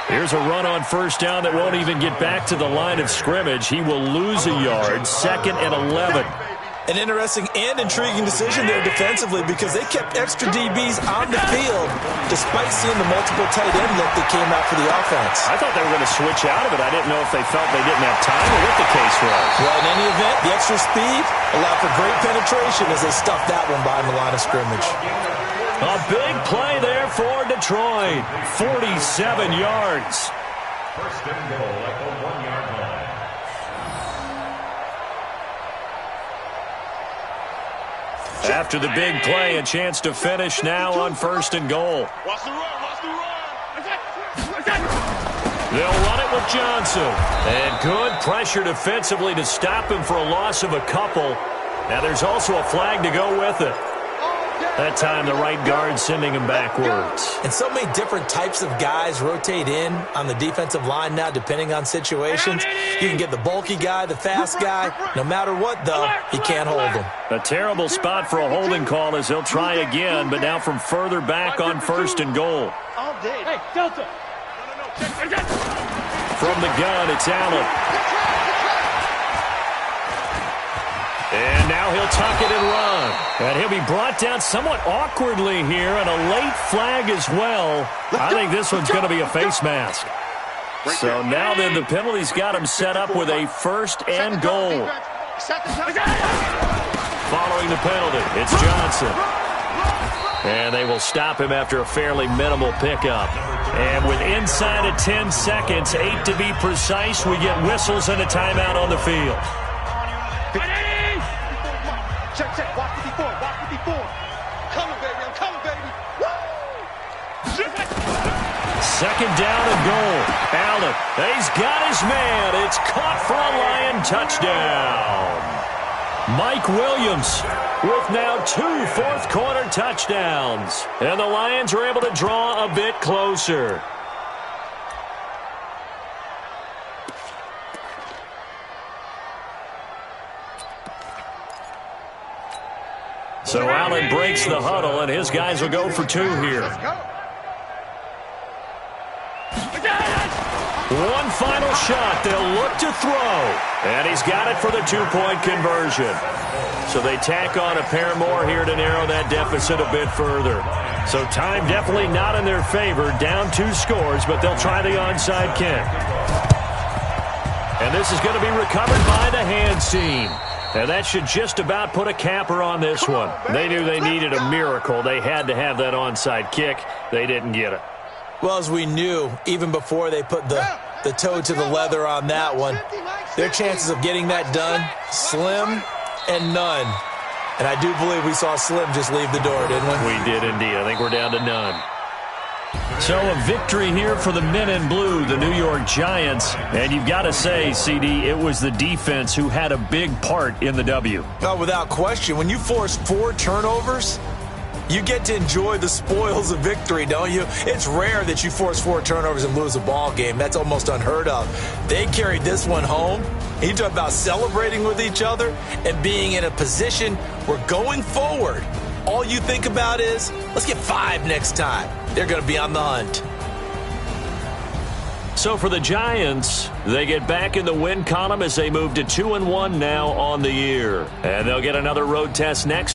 Here's a run on first down that won't even get back to the line of scrimmage. He will lose a yard, 2nd and 11. An interesting and intriguing decision there defensively because they kept extra DBs on the field despite seeing the multiple tight end look that came out for the offense. I thought they were going to switch out of it. I didn't know if they felt they didn't have time or what the case was. Well, in any event, the extra speed allowed for great penetration as they stuffed that one behind the line of scrimmage. A big play there for Detroit. 47 yards. First and goal at the 1-yard line. After the big play, a chance to finish now on first and goal. Watch the run. They'll run it with Johnson. And good pressure defensively to stop him for a loss of a couple. Now there's also a flag to go with it. That time the right guard sending him backwards. And so many different types of guys rotate in on the defensive line now depending on situations. You can get the bulky guy, the fast guy. No matter what, though, he can't hold them. A terrible spot for a holding call as he'll try again, but now from further back on first and goal. All day. Hey, Delta. From the gun, it's Allen. And now he'll tuck it and run. And he'll be brought down somewhat awkwardly here, and a late flag as well. I think this one's going to be a face mask. So now then the penalty's got him set up with a first and goal. Following the penalty, it's Johnson. And they will stop him after a fairly minimal pickup. And with inside of 10 seconds, 8 to be precise, we get whistles and a timeout on the field. Check. Watch 54. Coming, baby. I'm coming, baby. Woo! Second down and goal. Allen, he's got his man. It's caught for a Lion touchdown. Mike Williams with now 2 fourth-quarter touchdowns. And the Lions are able to draw a bit closer. So Allen breaks the huddle, and his guys will go for 2 here. One final shot. They'll look to throw. And he's got it for the 2-point conversion. So they tack on a pair more here to narrow that deficit a bit further. So time definitely not in their favor. Down 2 scores, but they'll try the onside kick. And this is going to be recovered by the hands team. And that should just about put a capper on this one. They knew they needed a miracle. They had to have that onside kick. They didn't get it. Well, as we knew, even before they put the toe to the leather on that one, their chances of getting that done, slim and none. And I do believe we saw Slim just leave the door, didn't we? We did indeed. I think we're down to none. So a victory here for the men in blue, the New York Giants. And you've got to say, CD, it was the defense who had a big part in the W. Oh, without question. When you force 4 turnovers, you get to enjoy the spoils of victory, don't you? It's rare that you force 4 turnovers and lose a ball game. That's almost unheard of. They carried this one home. You talk about celebrating with each other and being in a position where going forward, all you think about is, let's get 5 next time. They're going to be on the hunt. So for the Giants, they get back in the win column as they move to 2-1 now on the year. And they'll get another road test next